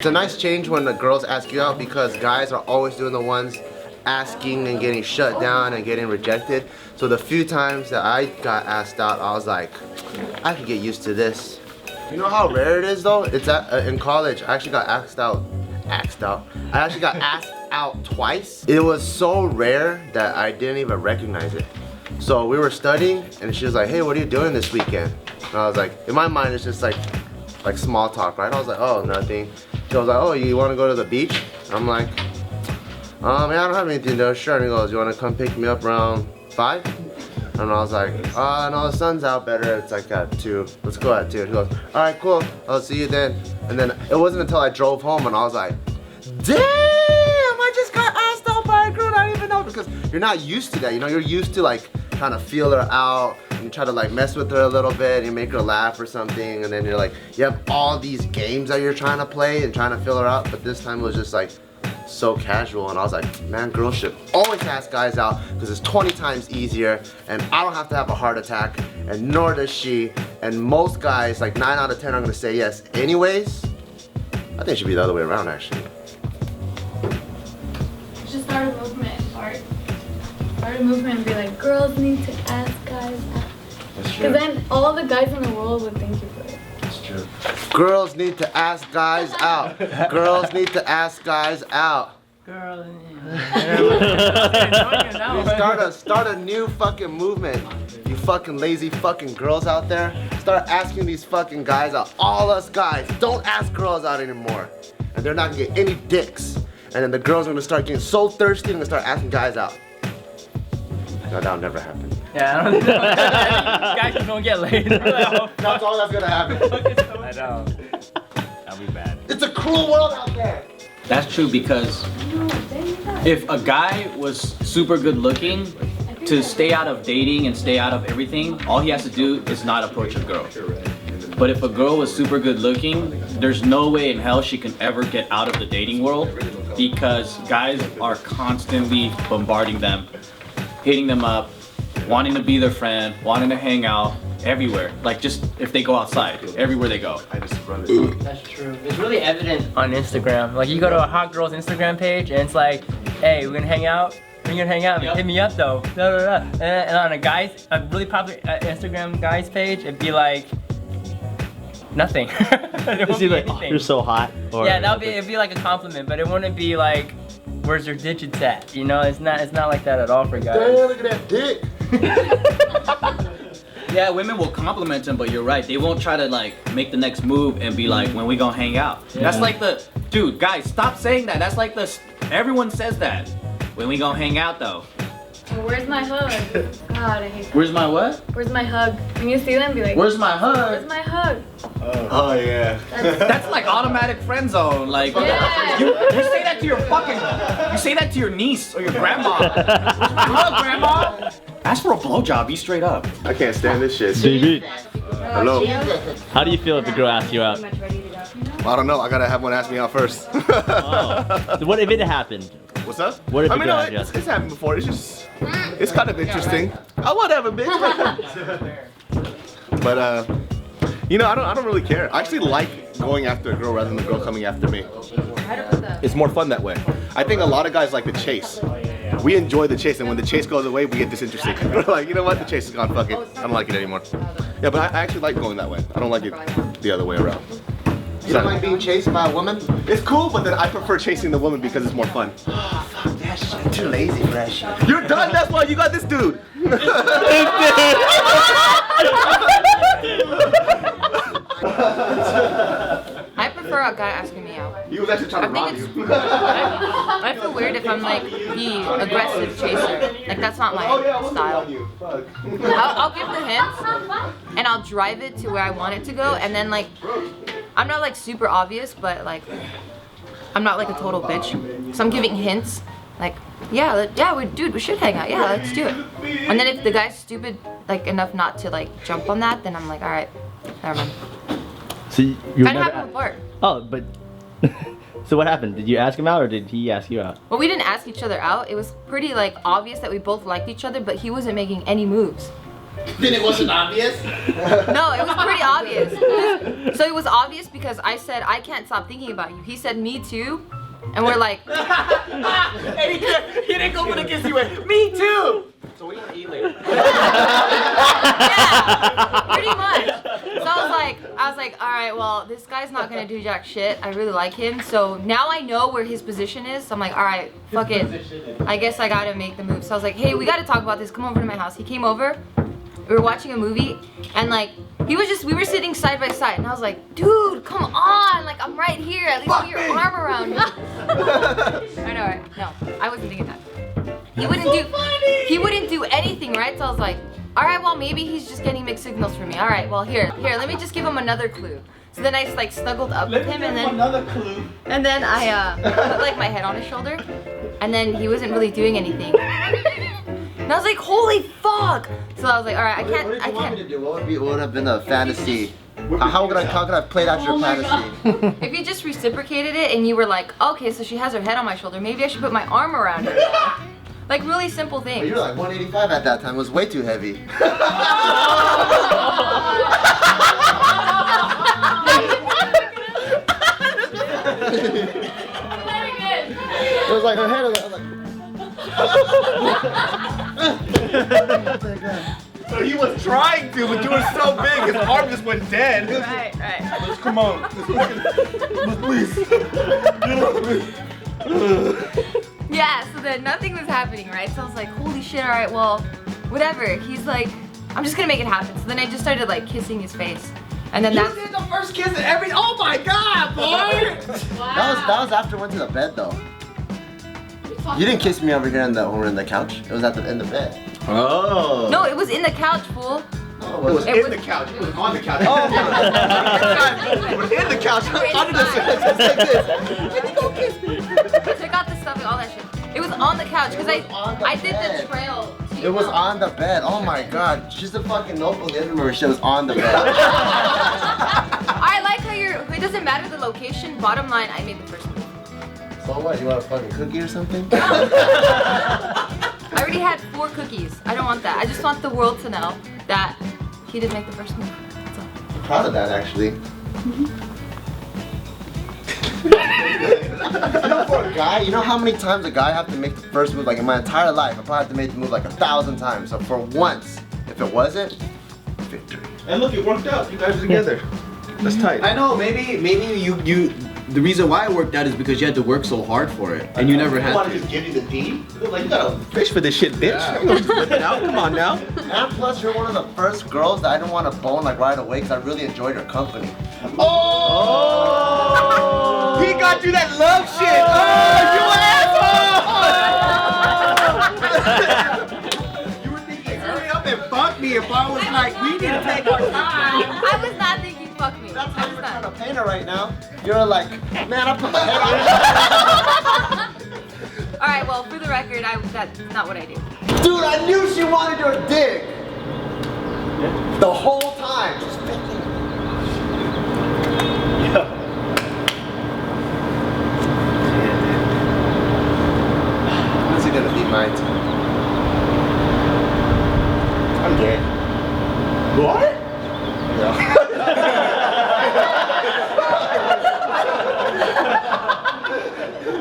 It's a nice change when the girls ask you out because guys are always doing the ones asking and getting shut down and getting rejected. So the few times that I got asked out, I was like, I could get used to this. You know how rare it is though? It's in college, I actually got asked out. I actually got asked out twice. It was so rare that I didn't even recognize it. So we were studying and she was like, hey, what are you doing this weekend? And I was like, in my mind it's just like small talk, right? I was like, oh, nothing. She was like, oh, you want to go to the beach? I'm like, yeah, I don't have anything to do. Sure. And he goes, you want to come pick me up around 5? And I was like, no, the sun's out better. It's like at 2. Let's go at 2. And he goes, all right, cool. I'll see you then. And then it wasn't until I drove home and I was like, damn, I just got asked out by a girl I didn't even know. Because you're not used to that, you know? You're used to like kind of feel her out. And you try to like mess with her a little bit, you make her laugh or something, and then you're like, you have all these games that you're trying to play and trying to feel her out, but this time it was just like so casual, and I was like, man, girls should always ask guys out because it's 20 times easier, and I don't have to have a heart attack, and nor does she, and most guys, like 9 out of 10 are gonna say yes anyways. I think it should be the other way around actually. You should start a movement, Bart. Start a movement and be like, girls need to ask guys out. Because then all the guys in the world would thank you for it. That's true. Girls need to ask guys out. Girls need to ask guys out. Girl, Start a new fucking movement. You fucking lazy fucking girls out there. Start asking these fucking guys out. All us guys, don't ask girls out anymore. And they're not gonna get any dicks. And then the girls are gonna start getting so thirsty and gonna start asking guys out. No, that'll never happen. yeah, I don't know. Guys just don't get laid. That's all that's gonna happen. I know. That'll be bad. It's a cruel world out there. That's true because if a guy was super good looking, to stay out of dating and stay out of everything, all he has to do is not approach a girl. But if a girl was super good looking, there's no way in hell she can ever get out of the dating world because guys are constantly bombarding them, hitting them up, wanting to be their friend, wanting to hang out everywhere. Like just if they go outside, everywhere they go. That's true. It's really evident on Instagram. Like you go to a hot girl's Instagram page and it's like, hey, we're gonna hang out. We're gonna hang out. Yep. Hit me up though. Da, da, da. And on a really popular Instagram guy's page, it'd be like nothing. Is he like, oh, you're so hot? Or, yeah, it'd be like a compliment, but it wouldn't be like, where's your digits at? You know, it's not like that at all for guys. Damn, look at that dick. Yeah, women will compliment him, but you're right. They won't try to like make the next move and be like, when we gonna hang out? Yeah. That's like dude, guys, stop saying that. That's like everyone says that. When we gonna hang out though? Well, where's my hug? God, I hate that. Where's my what? Where's my hug? When you see them, be like, where's my hug? Where's my hug? Oh yeah. That's like automatic friend zone. Like Yeah. you say that to your you say that to your niece or your grandma. Where's my hug, grandma? Ask for a blowjob, be straight up. I can't stand this shit. JB, Hello. how do you feel if the girl asks you out? Well, I don't know. I gotta have one ask me out first. Oh. So what if it happened? What's up? What if I the mean, girl no, asked you out? it's happened before. It's kind of interesting. I would have a bitch. But you know, I don't really care. I actually like going after a girl rather than the girl coming after me. It's more fun that way. I think a lot of guys like the chase. We enjoy the chase, and when the chase goes away, we get disinterested. We're like, you know what? The chase is gone. Fuck it. I don't like it anymore. Yeah, but I actually like going that way. I don't like it the other way around. You don't like being chased by a woman? It's cool, but then I prefer chasing the woman because it's more fun. Oh, fuck that shit. I'm too lazy for that shit. You're done. That's why you got this dude. I prefer a guy asking me out. He was actually trying to rob you. I feel weird if I'm like the aggressive chaser. Like that's not my style. I'll give the hints and I'll drive it to where I want it to go, and then like I'm not like super obvious, but like I'm not like a total bitch. So I'm giving hints. Like, dude, we should hang out. Yeah, let's do it. And then if the guy's stupid like enough not to like jump on that, then I'm like, all right, never mind. So you Kind of happened with Bart. Oh, but so what happened? Did you ask him out or did he ask you out? Well, we didn't ask each other out. It was pretty like obvious that we both liked each other, but he wasn't making any moves. Then it wasn't obvious? No, it was pretty obvious. So it was obvious because I said, I can't stop thinking about you. He said, me too. And we're like, And he didn't go for the kiss, he went, me too! So we gonna eat later. yeah, pretty much. So I was like, all right, well, this guy's not gonna do jack shit. I really like him. So now I know where his position is. So I'm like, all right, fuck it. I guess I gotta make the move. So I was like, hey, we gotta talk about this. Come over to my house. He came over. We were watching a movie, and like, we were sitting side by side, and I was like, dude, come on, like, I'm right here, at least put your arm around me. I know, right? No, I wasn't thinking that. He wouldn't do anything, right? So I was like, all right, well, maybe he's just getting mixed signals from me. All right, well, here, let me just give him another clue. So then I just like snuggled up with him, and then another clue. And then I put like my head on his shoulder, and then he wasn't really doing anything. And I was like, holy fuck! So I was like, all right, I can't. What did you want me to do? What would have been a fantasy? How could I play out your fantasy? If you just reciprocated it and you were like, okay, so she has her head on my shoulder, maybe I should put my arm around her. Like really simple things. You were like 185 at that time. It was way too heavy. It was like her head. I was like. So he was trying to, but you were so big, his arm just went dead. Right. Let's come on. Please. Yeah, so then nothing was happening, right? So I was like, holy shit, all right, well, whatever. He's like, I'm just gonna make it happen. So then I just started like kissing his face. And then You did the first kiss and every. Oh my god, boy! That was after I went to the bed though. You didn't kiss me over here when we were in the couch. It was in the bed. Oh. No, it was in the couch, fool. No, It was It in was- the couch. It was on the couch. Oh my It was in the couch. Under the Just like this. Took out the stuff and all that shit. It was on the couch because It was on the I did the bed. trail. to It your was house. on the bed. Oh my god. She's a fucking notebook. I remember she was on the bed. I like how it doesn't matter the location. Bottom line, I made the first move. So what? You want a fucking cookie or something? I already had 4 cookies. I don't want that. I just want the world to know that he didn't make the first move. That's all. I'm proud of that actually. You know, for a guy, you know how many times a guy have to make the first move? Like in my entire life, I probably have to make the move like 1,000 times. So for once, if it wasn't, victory. And look, it worked out. You guys are together. That's tight. I know, maybe you the reason why it worked out is because you had to work so hard for it, and you never had want to. to just give you the D? Like, you gotta fish for this shit, bitch. Yeah. You don't just whip it out. Come on now. And plus, you're one of the first girls that I didn't want to bone like right away because I really enjoyed your company. Oh! He got you that love shit. Oh, you asshole! You were thinking, hurry up and fuck me if I was like, we need to take our time. I was not thinking fuck me. That's I how was you're trying to not. paint her right now. You're like, man, I put my head on. All right, well, for the record, that's not what I do. Dude, I knew she wanted your dick. The whole time. Just thinking. When's it gonna be my turn? I'm gay. What?